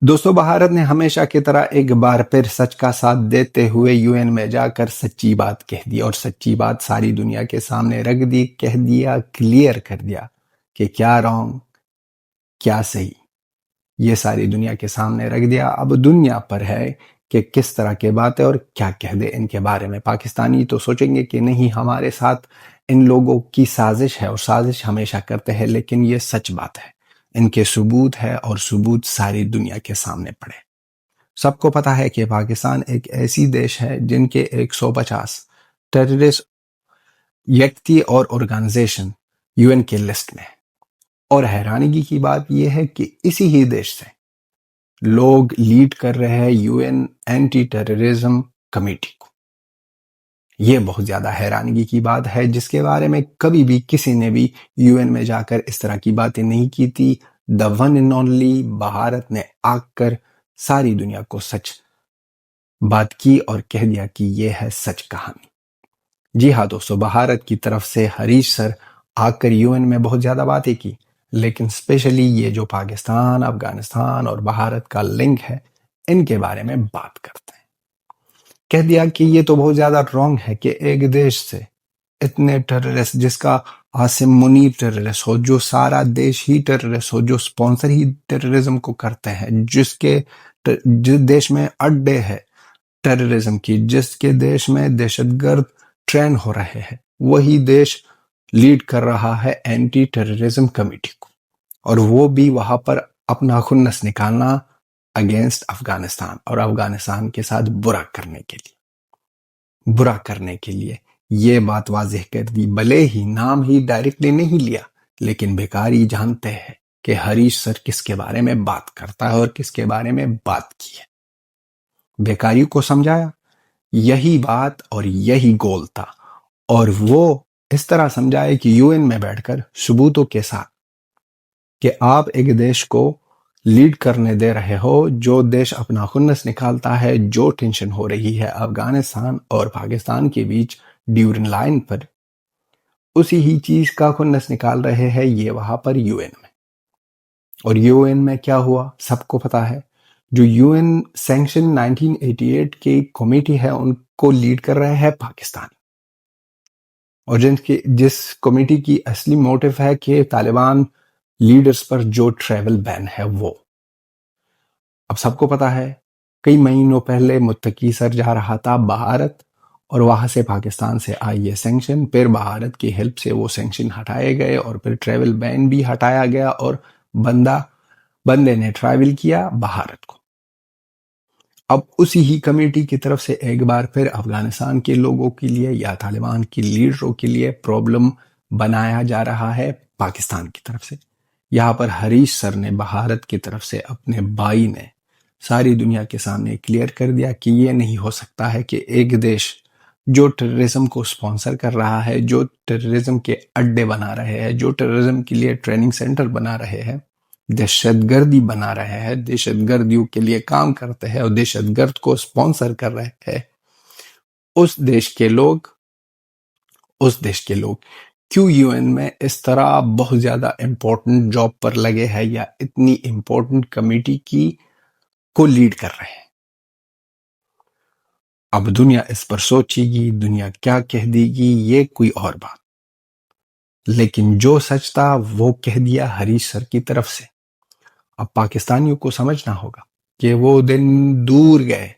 दोस्तों, भारत ने हमेशा की तरह एक बार फिर सच का साथ देते हुए यूएन में जाकर सच्ची बात कह दी और सच्ची बात सारी दुनिया के सामने रख दी, कह दिया, क्लियर कर दिया कि क्या रॉन्ग, क्या सही। ये सारी दुनिया के सामने रख दिया। अब दुनिया पर है कि किस तरह की बातें और क्या कह दे इनके बारे में। पाकिस्तानी तो सोचेंगे कि नहीं, हमारे साथ इन लोगों की साजिश है और साजिश हमेशा करते हैं, लेकिन ये सच बात है। इनके सबूत है और सबूत सारी दुनिया के सामने पड़े। सबको पता है कि पाकिस्तान एक ऐसी देश है जिनके 150 टेररिस्ट व्यक्ति और ऑर्गेनाइजेशन यूएन के लिस्ट में है। और हैरानगी की बात यह है कि इसी ही देश से लोग लीड कर रहे हैं यूएन एंटी टेररिज्म कमेटी को। यह बहुत ज्यादा हैरानगी की बात है, जिसके बारे में कभी भी किसी ने भी यूएन में जाकर इस तरह की बातें नहीं की थी। The one and only Bharat ने आकर सारी दुनिया को सच बात की और कह दिया कि यह है सच कहानी। जी हाँ दोस्तों, भारत की तरफ से हरीश सर आकर यूएन में बहुत ज्यादा बातें की, लेकिन स्पेशली ये जो पाकिस्तान, अफगानिस्तान और भारत का लिंक है, इनके बारे में बात करते हैं। कह दिया कि ये तो बहुत ज्यादा रॉन्ग है कि एक देश से इतने टेररिस्ट, जिसका आसिम मुनीर टेररिस्ट हो, जो सारा देश ही टेररिस्ट हो, जो स्पॉन्सर ही टेररिज्म को करते हैं, जिस देश में अड्डे है टेररिज्म की, जिसके देश में दहशतगर्द ट्रेन हो रहे हैं, वही देश लीड कर रहा है एंटी टेररिज्म कमेटी को, और वो भी वहां पर अपना खुन्नस निकालना अगेंस्ट अफगानिस्तान और अफगानिस्तान के साथ बुरा करने के लिए ये बात वाज़ेह कर दी। भले ही नाम ही डायरेक्टली नहीं लिया, लेकिन बेकारी जानते हैं कि हरीश सर किसके बारे में बात करता है और किसके बारे में बात की है। बेकारी को समझाया, यही बात और यही गोल था, और वो इस तरह समझाए कि यूएन में बैठकर सबूतों के साथ कि आप एक देश को लीड करने दे रहे हो, जो देश अपना खुन्नस निकालता है, जो टेंशन हो रही है अफगानिस्तान और पाकिस्तान के बीच ड्यूरिंग लाइन पर, उसी ही चीज का खुन्नस निकाल रहे हैं ये वहां पर यूएन में। और यूएन में क्या हुआ सबको पता है। जो यूएन सैंक्शन 1988 की कमेटी है, उनको लीड कर रहे हैं पाकिस्तान, और जिस कमेटी की असली मोटिव है कि तालिबान लीडर्स पर जो ट्रैवल बैन है वो। अब सबको पता है, कई महीनों पहले मुत्तकी सर जा रहा था भारत, और वहां से पाकिस्तान से आई ये सैंक्शन, फिर भारत की हेल्प से वो सैंक्शन हटाए गए और फिर ट्रैवल बैन भी हटाया गया, और बंदे ने ट्रैवल किया भारत को। अब उसी ही कमेटी की तरफ से एक बार फिर अफगानिस्तान के लोगों के लिए या तालिबान की लीडरों के लिए प्रॉब्लम बनाया जा रहा है पाकिस्तान की तरफ से। यहाँ पर हरीश सर ने भारत की तरफ से अपने भाई ने सारी दुनिया के सामने क्लियर कर दिया कि ये नहीं हो सकता है कि एक देश जो टेररिज्म को स्पॉन्सर कर रहा है, जो टेररिज्म के अड्डे बना रहे हैं, जो टेररिज्म के लिए ट्रेनिंग सेंटर बना रहे हैं, दहशतगर्दी बना रहे हैं, दहशतगर्दियों के लिए काम करते हैं और दहशतगर्द को स्पॉन्सर कर रहे हैं, उस देश के लोग क्यों यूएन में इस तरह बहुत ज्यादा इंपॉर्टेंट जॉब पर लगे हैं या इतनी इंपॉर्टेंट कमेटी को लीड कर रहे हैं। अब दुनिया इस पर सोचेगी, दुनिया क्या कह देगी, ये कोई और बात, लेकिन जो सच था वो कह दिया हरीश सर की तरफ से। अब पाकिस्तानियों को समझना होगा कि वो दिन दूर गए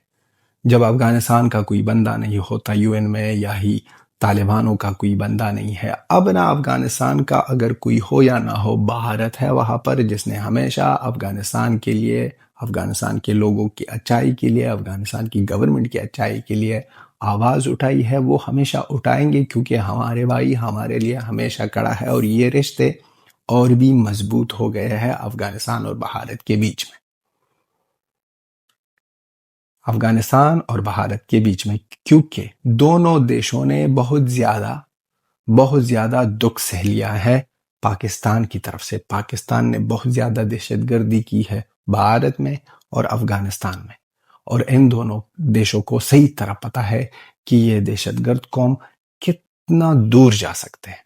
जब अफगानिस्तान का कोई बंदा नहीं होता यूएन में, या ही तालिबानों का कोई बंदा नहीं है। अब ना अफगानिस्तान का अगर कोई हो या ना हो, भारत है वहां पर, जिसने हमेशा अफगानिस्तान के लिए, अफगानिस्तान के लोगों की अच्छाई के लिए, अफगानिस्तान की गवर्नमेंट की अच्छाई के लिए आवाज उठाई है। वो हमेशा उठाएंगे, क्योंकि हमारे भाई हमारे लिए हमेशा खड़ा है, और ये रिश्ते और भी मजबूत हो गए हैं अफगानिस्तान और भारत के बीच में। अफगानिस्तान और भारत के बीच में, क्योंकि दोनों देशों ने बहुत ज्यादा दुख सह लिया है पाकिस्तान की तरफ से। पाकिस्तान ने बहुत ज्यादा दहशतगर्दी की है भारत में और अफगानिस्तान में, और इन दोनों देशों को सही तरह पता है कि ये दहशतगर्द कौम कितना दूर जा सकते हैं।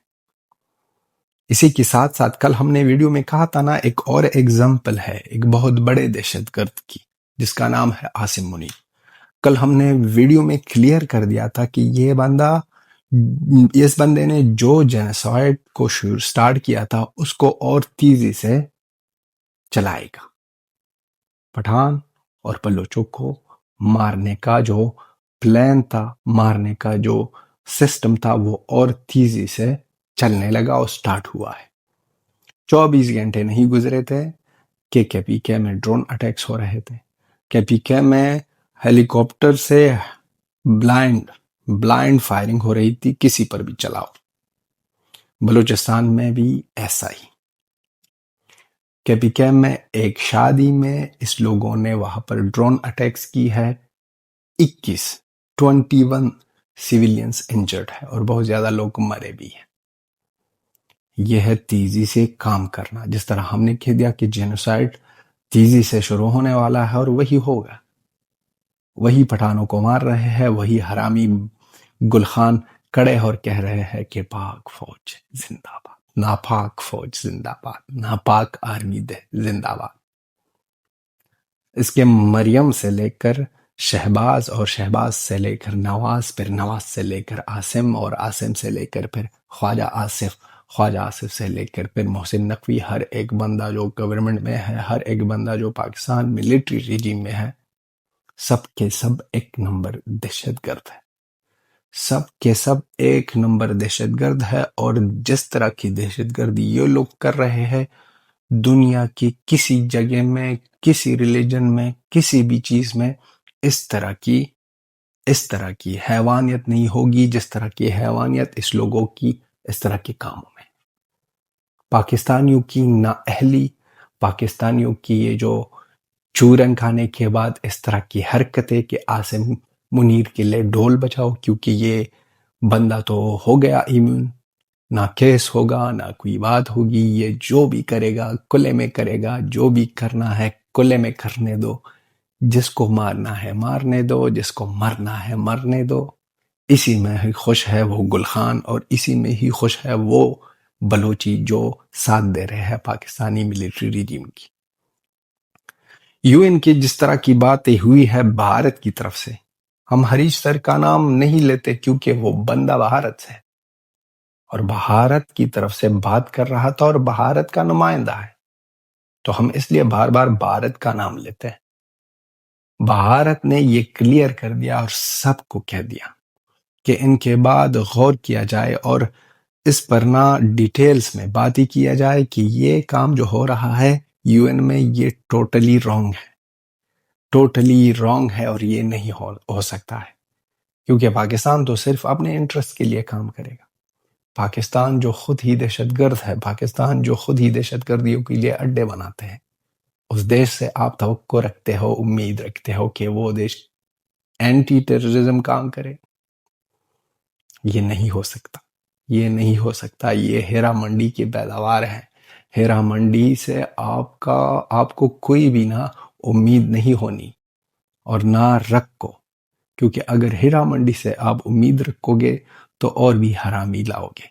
इसी के साथ साथ कल हमने वीडियो में कहा था ना, एक और एग्जाम्पल है एक बहुत बड़े दहशतगर्द की, जिसका नाम है आसिम मुनीर। कल हमने वीडियो में क्लियर कर दिया था कि इस बंदे ने जो जेनोसाइड को स्टार्ट किया था उसको और तेजी से चलाएगा। पठान और बलोचों को मारने का जो प्लान था, मारने का जो सिस्टम था, वो और तेजी से चलने लगा और स्टार्ट हुआ है। 24 घंटे नहीं गुजरे थे कि केपीके में ड्रोन अटैक्स हो रहे थे। केपीके में हेलीकॉप्टर से ब्लाइंड फायरिंग हो रही थी, किसी पर भी चलाओ। बलूचिस्तान में भी ऐसा ही। केपीके में एक शादी में इस लोगों ने वहां पर ड्रोन अटैक्स की है। 21 सिविलियंस इंजर्ड है और बहुत ज्यादा लोग मरे भी हैं। यह है तेजी से काम करना। जिस तरह हमने कह दिया कि जेनोसाइड तेजी से शुरू होने वाला है और वही होगा। वही पठानों को मार रहे हैं, वही हरामी गुल खान कड़े और कह रहे हैं कि पाक फौज जिंदाबाद, नापाक फौज जिंदाबाद, नापाक आर्मी जिंदाबाद। इसके मरियम से लेकर शहबाज और शहबाज से लेकर नवाज, फिर नवाज से लेकर आसिम और आसिम से लेकर फिर ख्वाजा आसिफ, ख्वाजा आसिफ से लेकर फिर मोहसिन नकवी, हर एक बंदा जो गवर्नमेंट में है, हर एक बंदा जो पाकिस्तान मिलिट्री रिजीम में है, सब के सब एक नंबर दहशतगर्द है। सब के सब एक नंबर दहशतगर्द है। और जिस तरह की दहशतगर्दी ये लोग कर रहे हैं, दुनिया की किसी जगह में, किसी रिलीजन में, किसी भी चीज में इस तरह की हैवानियत नहीं होगी जिस तरह की हैवानियत इस लोगों की इस तरह के कामों में। पाकिस्तानियों की नाअहली, पाकिस्तानियों की ये जो चूरन खाने के बाद इस तरह की हरकतें कि आसिम मुनीर के लिए ढोल बजाओ, क्योंकि ये बंदा तो हो गया इम्यून, ना केस होगा ना कोई बात होगी, ये जो भी करेगा खुले में करेगा, जो भी करना है खुले में करने दो, जिसको मारना है मारने दो, जिसको मरना है मरने दो। इसी में ही खुश है वो गुल खान और इसी में ही खुश है वो बलोची जो साथ दे रहे हैं पाकिस्तानी मिलिट्री रिजीम की। यूएन की जिस तरह की बातें हुई है भारत की तरफ से, हम हरीश सर का नाम नहीं लेते क्योंकि वो बंदा भारत से है और भारत की तरफ से बात कर रहा था और भारत का नुमाइंदा है, तो हम इसलिए बार बार भारत का नाम लेते हैं। भारत ने ये क्लियर कर दिया और सबको कह दिया कि इनके बाद गौर किया जाए और इस पर ना डिटेल्स में बात ही किया जाए कि ये काम जो हो रहा है यूएन में, ये टोटली रॉन्ग है और ये नहीं हो सकता है, क्योंकि पाकिस्तान तो सिर्फ अपने इंटरेस्ट के लिए काम करेगा। पाकिस्तान जो खुद ही दहशतगर्द है, पाकिस्तान जो खुद ही दहशतगर्दियों के लिए अड्डे बनाते हैं, उस देश से आप तवक्को रखते हो, उम्मीद रखते हो कि वो देश एंटी टेररिज्म काम करे। ये नहीं हो सकता, ये नहीं हो सकता। ये हीरा मंडी की पैदावार है। हीरा मंडी से आपको कोई भी ना उम्मीद नहीं होनी और ना रखो, क्योंकि अगर हीरा मंडी से आप उम्मीद रखोगे तो और भी हरामी लाओगे,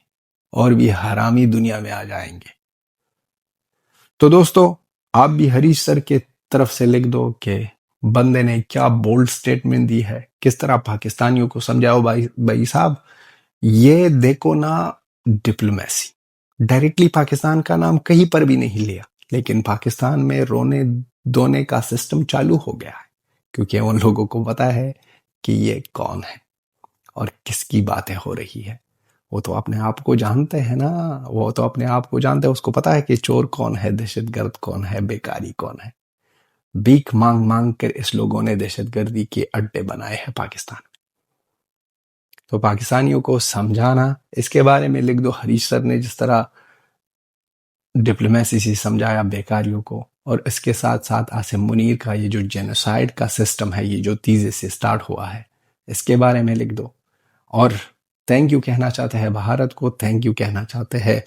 और भी हरामी दुनिया में आ जाएंगे। तो दोस्तों, आप भी हरीश सर के तरफ से लिख दो कि बंदे ने क्या बोल्ड स्टेटमेंट दी है, किस तरह पाकिस्तानियों को समझाओ भाई साहब, ये देखो ना डिप्लोमेसी। डायरेक्टली पाकिस्तान का नाम कहीं पर भी नहीं लिया, लेकिन पाकिस्तान में रोने धोने का सिस्टम चालू हो गया है, क्योंकि उन लोगों को पता है कि ये कौन है और किसकी बातें हो रही है। वो तो अपने आप को जानते हैं ना, वो तो अपने आप को जानते हैं, उसको पता है कि चोर कौन है, दहशतगर्द कौन है, बेकारी कौन है। भीख मांग मांग कर इस लोगों ने दहशतगर्दी के अड्डे बनाए हैं पाकिस्तान में। तो पाकिस्तानियों को समझाना, इसके बारे में लिख दो। हरीश सर ने जिस तरह डिप्लोमेसी से समझाया बेकारियों को, और इसके साथ साथ आसिम मुनीर का ये जो जेनोसाइड का सिस्टम है, ये जो तेजी से स्टार्ट हुआ है, इसके बारे में लिख दो। और थैंक यू कहना चाहते हैं भारत को, थैंक यू कहना चाहते हैं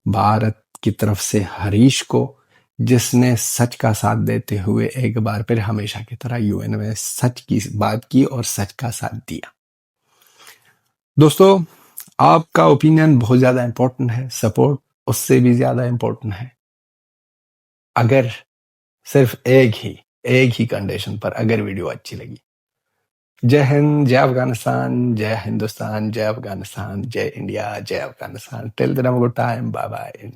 भारत की तरफ से हरीश को, जिसने सच का साथ देते हुए एक बार फिर हमेशा की तरह यूएन में सच की बात की और सच का साथ दिया। दोस्तों, आपका ओपिनियन बहुत ज्यादा इंपॉर्टेंट है। सपोर्ट उससे भी ज्यादा इंपॉर्टेंट है। अगर सिर्फ एक ही कंडीशन पर अगर वीडियो अच्छी लगी। जय हिंद, जय अफगानिस्तान, जय हिंदुस्तान, जय अफगानिस्तान, जय इंडिया, जय Afghanistan. Till then have a good time, bye bye.